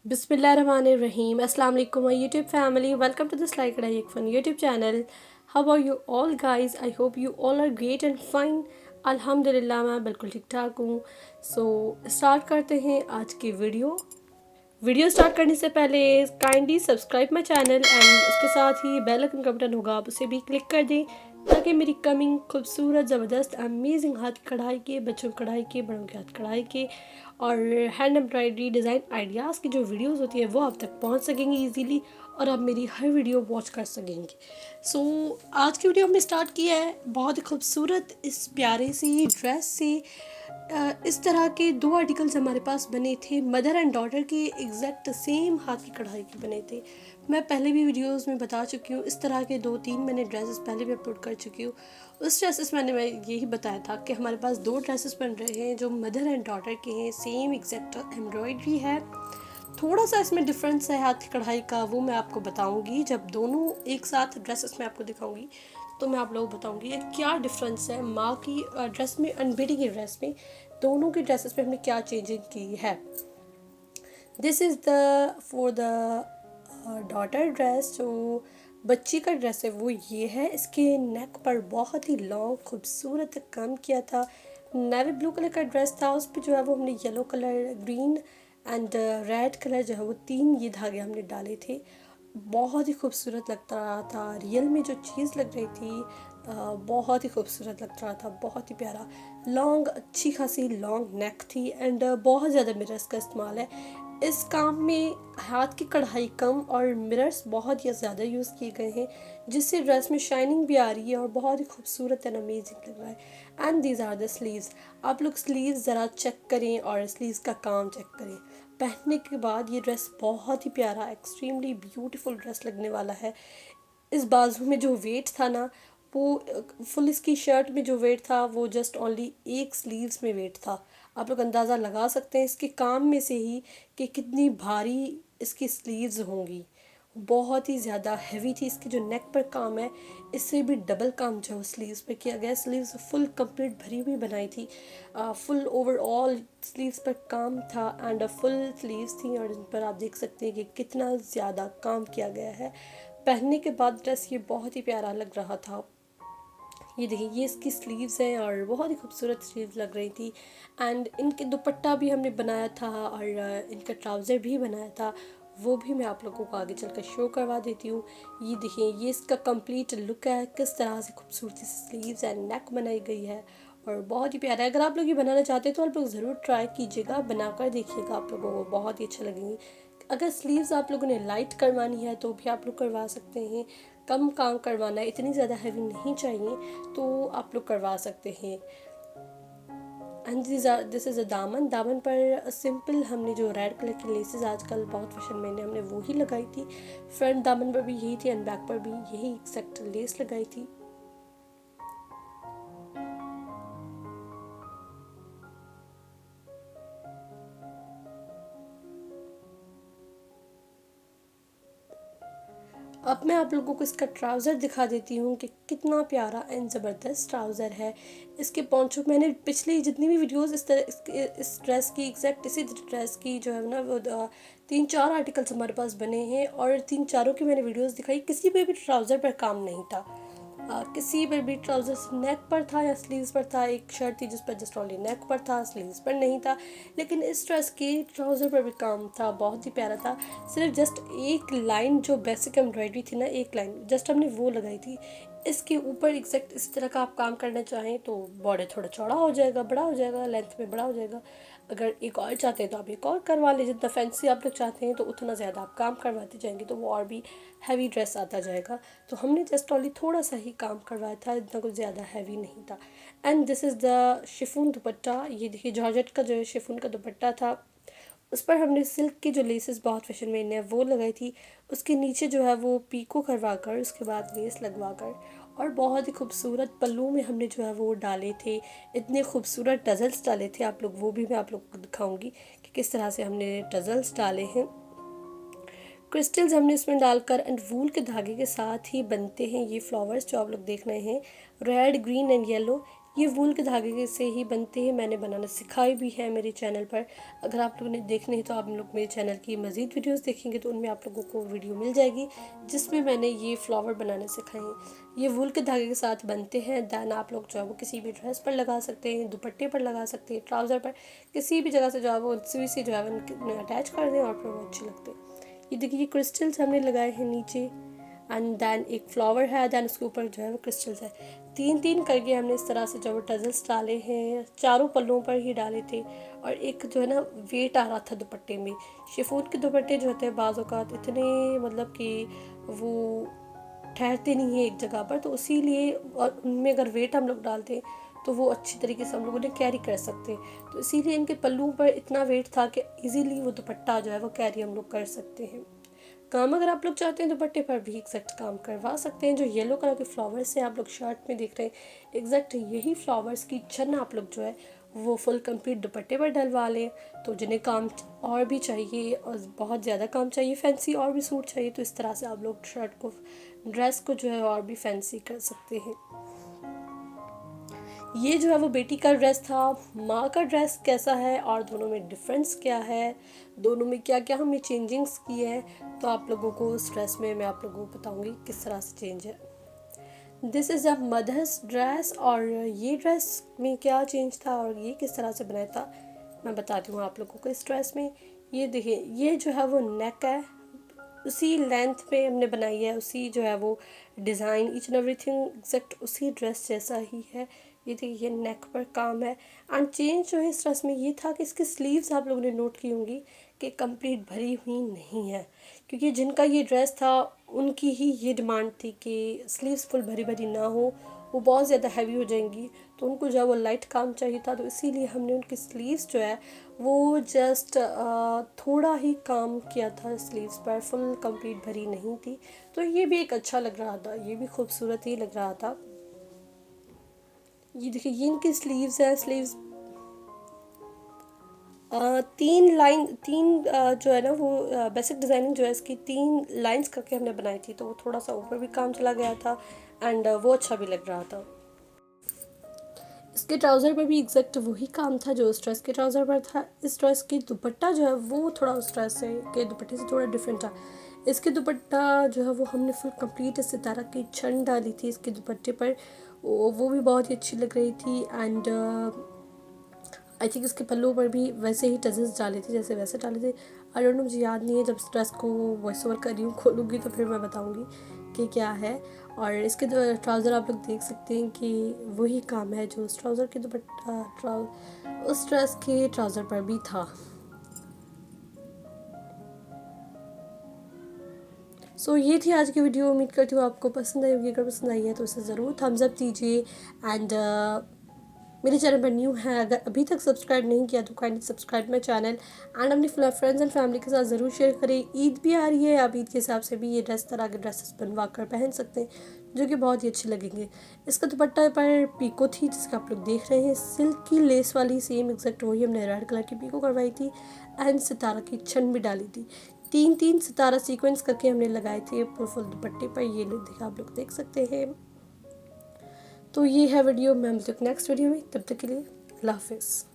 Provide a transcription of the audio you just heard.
Bismillahirrahmanirrahim. Assalamu alaikum my YouTube family. Welcome to the Sly Kadai Ek Fun YouTube channel. How are you all guys? I hope you all are great and fine. अल्हम्दुलिल्लाह मैं बिल्कुल ठीक ठाक हूँ. So start करते हैं आज की वीडियो स्टार्ट करने से पहले kindly subscribe my channel and उसके साथ ही बेल आइकन का बटन होगा, आप उसे भी क्लिक कर दें ताकि मेरी कमिंग खूबसूरत ज़बरदस्त अमेजिंग हाथ कढ़ाई के, बच्चों की कढ़ाई के, बड़ों के हाथ कढ़ाई के और हैंड एम्ब्रॉयडरी डिज़ाइन आइडियाज़ की जो वीडियोस होती है वो आप तक पहुंच सकेंगी इजीली और आप मेरी हर वीडियो वॉच कर सकेंगे. सो आज की वीडियो हमने स्टार्ट किया है बहुत ही खूबसूरत इस प्यारे सी ड्रेस से. इस तरह के दो आर्टिकल्स हमारे पास बने थे, मदर एंड डॉटर के एग्जैक्ट सेम हाथ की कढ़ाई के बने थे. मैं पहले भी वीडियोस में बता चुकी हूँ, इस तरह के 2-3 मैंने ड्रेसेस पहले भी अपलोड कर चुकी हूँ. उस ड्रेसेस मैं यही बताया था कि हमारे पास 2 ड्रेसेस बन रहे हैं जो मदर एंड डॉटर के हैं, सेम एग्जैक्ट एम्ब्रॉयडरी है. थोड़ा सा इसमें डिफरेंस है हाथ की कढ़ाई का, वो मैं आपको बताऊंगी जब दोनों एक साथ ड्रेसेस में आपको दिखाऊंगी तो मैं आप लोगों को बताऊंगी ये क्या डिफरेंस है माँ की ड्रेस में और बेटी की ड्रेस में. दोनों की ड्रेसेस में हमने क्या चेंजिंग की है. This is the for the daughter dress. जो बच्ची का ड्रेस है वो ये है. इसके नेक पर बहुत ही लॉन्ग खूबसूरत काम किया था. नेवी ब्लू कलर का ड्रेस था, उस पर जो है वो हमने yellow colour, green and red colour जो है वो 3 ये धागे हमने डाले थे. बहुत ही खूबसूरत लगता रहा था. रियल में जो चीज़ लग रही थी बहुत ही खूबसूरत लग रहा था, बहुत ही प्यारा. लॉन्ग, अच्छी खासी लॉन्ग नेक थी एंड बहुत ज़्यादा मिरर्स का इस्तेमाल है इस काम में. हाथ की कढ़ाई कम और मिरर्स बहुत ही ज़्यादा यूज़ किए गए हैं जिससे ड्रेस में शाइनिंग भी आ रही है और बहुत ही खूबसूरत एंड अमेजिंग लग रहा है. And these are the sleeves. आप लोग स्लीव्स ज़रा चेक करें और स्लीव्स का काम चेक करें. पहनने के बाद ये ड्रेस बहुत ही प्यारा, एक्सट्रीमली ब्यूटीफुल ड्रेस लगने वाला है. इस बाजू में जो वेट था ना, वो फुल इसकी शर्ट में जो वेट था वो जस्ट ओनली एक स्लीव्स में वेट था. आप लोग अंदाज़ा लगा सकते हैं इसके काम में से ही कि कितनी भारी इसकी स्लीव्स होंगी. बहुत ही ज़्यादा हैवी थी. इसकी जो नेक पर काम है इससे भी डबल काम जो स्लीव्स पे किया गया. स्लीव्स फुल कंप्लीट भरी हुई बनाई थी. फुल ओवरऑल स्लीव्स पर काम था एंड फुल स्लीव्स थी और इन पर आप देख सकते हैं कि कितना ज़्यादा काम किया गया है. पहनने के बाद ड्रेस ये बहुत ही प्यारा लग रहा था. ये देखिए, ये इसकी स्लीव्स हैं और बहुत ही खूबसूरत स्लीव्स लग रही थी. एंड इनके दुपट्टा भी हमने बनाया था और इनका ट्राउज़र भी बनाया था, वो भी मैं आप लोगों को आगे चलकर शो करवा देती हूँ. ये देखिए, ये इसका कंप्लीट लुक है, किस तरह से खूबसूरती से स्लीव्स एंड नेक बनाई गई है और बहुत ही प्यारा है. अगर आप लोग ये बनाना चाहते हैं तो आप लोग ज़रूर ट्राई कीजिएगा, बनाकर देखिएगा, आप लोगों को बहुत ही अच्छा लगेंगी. अगर स्लीव्स आप लोगों ने लाइट करवानी है तो भी आप लोग करवा सकते हैं. कम काम करवाना है, इतनी ज़्यादा हैवी नहीं चाहिए तो आप लोग करवा सकते हैं. एंड दिस इज़ अ दामन. दामन पर सिंपल हमने जो रेड कलर की लेसेस आजकल बहुत फैशन में ने हमने वो ही लगाई थी. फ्रंट दामन पर भी यही थी एंड बैक पर भी यही एक्सेक्ट लेस लगाई थी. अब मैं आप लोगों को इसका ट्राउज़र दिखा देती हूँ कि कितना प्यारा एंड ज़बरदस्त ट्राउज़र है. इसके पोंचो मैंने पिछली जितनी भी वीडियोस इस तरह इस ड्रेस की एग्जैक्ट इसी ड्रेस की जो है ना वो 3-4 आर्टिकल्स हमारे पास बने हैं और 3 चारों की मैंने वीडियोस दिखाई. किसी पे भी ट्राउज़र पर काम नहीं था. किसी पर भी ट्राउज़र्स नेक पर था या स्लीव्स पर था. एक शर्ट थी जिस पर जस्ट ओनली नेक पर था, स्लीव्स पर नहीं था. लेकिन इस ड्रेस के ट्राउज़र पर भी काम था, बहुत ही प्यारा था. सिर्फ जस्ट एक लाइन जो बेसिक एम्ब्रॉयडरी थी ना, एक लाइन जस्ट हमने वो लगाई थी. इसके ऊपर एग्जैक्ट इस तरह का आप काम करना चाहें तो बॉर्डर थोड़ा चौड़ा हो जाएगा, बड़ा हो जाएगा, लेंथ में बड़ा हो जाएगा. अगर एक और चाहते हैं तो आप एक और करवा लीजिए. जितना फैंसी आप लोग चाहते हैं तो उतना ज़्यादा आप काम करवाते जाएंगे तो वो और भी हैवी ड्रेस आता जाएगा. तो हमने जस्ट ओनली थोड़ा सा ही काम करवाया था, इतना कुछ ज़्यादा हैवी नहीं था. And this is the chiffon दुपट्टा. ये देखिए, जॉर्जेट का जो है शिफॉन का दुपट्टा था. उस पर हमने सिल्क की जो लेसेस बहुत फैशन में है वो लगाई थी. उसके नीचे जो है वो पीको करवा कर उसके बाद लेस लगवा कर और बहुत ही खूबसूरत पल्लू में हमने जो है वो डाले थे. इतने खूबसूरत टजल्स डाले थे. आप लोग वो भी मैं आप लोग को दिखाऊंगी कि किस तरह से हमने टजल्स डाले हैं. क्रिस्टल्स हमने इसमें डालकर एंड वूल के धागे के साथ ही बनते हैं ये फ्लावर्स जो आप लोग देख रहे हैं, रेड, ग्रीन एंड येलो. ये वूल के धागे से ही बनते हैं, मैंने बनाना सिखाई भी है मेरे चैनल पर। अगर आप लोगों ने देखने हैं तो आप लोग मेरे चैनल की मज़ीद वीडियोस देखेंगे तो उनमें आप लोगों को वीडियो मिल जाएगी जिसमें मैंने ये फ्लावर बनाने सिखाए हैं। ये वूल के धागे के साथ बनते हैं। दैन आप लोग जो है वो किसी भी ड्रेस पर लगा सकते हैं, दुपट्टे पर लगा सकते हैं, ट्राउज़र पर, किसी भी जगह से जो है वो सुई से जो है उन्हें अटैच कर दें और फिर वो अच्छे लगते हैं। ये देखिए, ये क्रिस्टल्स हमने लगाए हैं नीचे एंड दैन एक फ्लावर है, दैन उसके ऊपर जो है वो क्रिस्टल्स है। तीन तीन करके हमने इस तरह से जो वो टजल्स डाले हैं, चारों पल्लों पर ही डाले थे। और एक जो है ना वेट आ रहा था दुपट्टे में। शिफॉन के दुपट्टे जो होते हैं बाज़ औक़ात इतने मतलब कि वो ठहरते नहीं हैं एक जगह पर, तो इसीलिए और उनमें अगर वेट हम लोग डालते हैं तो वो अच्छी तरीके से हम लोग उन्हें कैरी कर सकते हैं। तो इसीलिए इनके पल्लू पर इतना वेट था कि इजीली वो दुपट्टा जो है वो कैरी हम लोग कर सकते हैं। काम अगर आप लोग चाहते हैं दुपट्टे पर भी एग्जैक्ट काम करवा सकते हैं। जो येलो कलर के फ्लावर्स से आप लोग शर्ट में देख रहे हैं, एग्जैक्ट यही फ्लावर्स की छन आप लोग जो है वो फुल कंप्लीट दुपट्टे पर डलवा लें। तो जिन्हें काम और भी चाहिए और बहुत ज़्यादा काम चाहिए, फैंसी और भी सूट चाहिए, तो इस तरह से आप लोग शर्ट को, ड्रेस को जो है और भी फैंसी कर सकते हैं। ये जो है वो बेटी का ड्रेस था। माँ का ड्रेस कैसा है और दोनों में डिफरेंस क्या है, दोनों में क्या क्या हमने चेंजिंग्स की है, तो आप लोगों को इस ड्रेस में मैं आप लोगों को बताऊंगी किस तरह से चेंज है। This is a mother's dress. और ये ड्रेस में क्या चेंज था और ये किस तरह से बनाया था मैं बताती हूँ आप लोगों को। इस ड्रेस में ये देखिए, ये जो है वो नेक है, उसी लेंथ पे हमने बनाई है, उसी जो है वो design, each and everything exact उसी ड्रेस जैसा ही है। ये देखिए, ये नेक पर काम है। एंड चेंज जो है इस ड्रेस में ये था कि इसकी स्लीव्स आप लोगों ने नोट की होंगी कि कंप्लीट भरी हुई नहीं है, क्योंकि जिनका ये ड्रेस था उनकी ही ये डिमांड थी कि स्लीव्स फुल भरी भरी ना हो, वो बहुत ज़्यादा हैवी हो जाएंगी, तो उनको जो है वो लाइट काम चाहिए था। तो इसीलिए हमने उनकी स्लीव्स जो है वो जस्ट थोड़ा ही काम किया था स्लीव्स पर, फुल कंप्लीट भरी नहीं थी। तो ये भी एक अच्छा लग रहा था, ये भी खूबसूरत ही लग रहा था। ये देखिए, ये इनकी स्लीव्स है। स्लीव्स तीन लाइन, जो है ना वो बेसिक डिज़ाइनिंग जो है इसकी 3 लाइंस करके हमने बनाई थी, तो वो थोड़ा सा ऊपर भी काम चला गया था एंड वो अच्छा भी लग रहा था। इसके ट्राउज़र पर भी एग्जैक्ट वही काम था जो उस ड्रेस के ट्राउज़र पर था। इस ड्रेस की दुपट्टा जो है वो थोड़ा उस ड्रेस से के दुपट्टे से थोड़ा डिफरेंट था। इसके दुपट्टा जो है वो हमने फुल कंप्लीट सितारा की छन डाली थी इसके दुपट्टे पर, वो भी बहुत ही अच्छी लग रही थी। एंड आई थिंक इसके पल्लू पर भी वैसे ही टजल्स डाले थे जैसे वैसे डाले थे। आई डोंट नो, मुझे याद नहीं है, जब इस ड्रेस को वॉइस ओवर कर रही हूँ खोलूँगी तो फिर मैं बताऊँगी कि क्या है। और इसके ट्राउज़र आप लोग देख सकते हैं कि वही काम है जो उस ट्राउज़र के दुपट्टा उस ड्रेस के ट्राउज़र पर भी था। सो ये थी आज की वीडियो। उम्मीद करती हूँ आपको पसंद आई होगी। अगर पसंद आई है तो इसे ज़रूर थम्स अप दीजिए। एंड मेरे चैनल पर न्यू है, अगर अभी तक सब्सक्राइब नहीं किया तो kindly subscribe my channel and अपनी फ्रेंड्स एंड फैमिली के साथ ज़रूर शेयर करें। ईद भी आ रही है, आप ईद के हिसाब से भी ये तरह के ड्रेसेस बनवा कर पहन सकते हैं जो कि बहुत ही अच्छे लगेंगे। इसका दुपट्टा पर पीको थी जिसका आप लोग देख रहे हैं, सिल्क की लेस वाली, सेम एग्जैक्ट वही हमने रेड कलर की पीको करवाई थी एंड सितारा की छन भी डाली थी। 3 सितारा सीक्वेंस करके हमने लगाए थे फुल दुपट्टे पर, ये देखा आप लोग देख सकते हैं। तो ये है वीडियो, मैं मिलती हूँ नेक्स्ट वीडियो में, तब तक के लिए अल्लाह हाफिज़।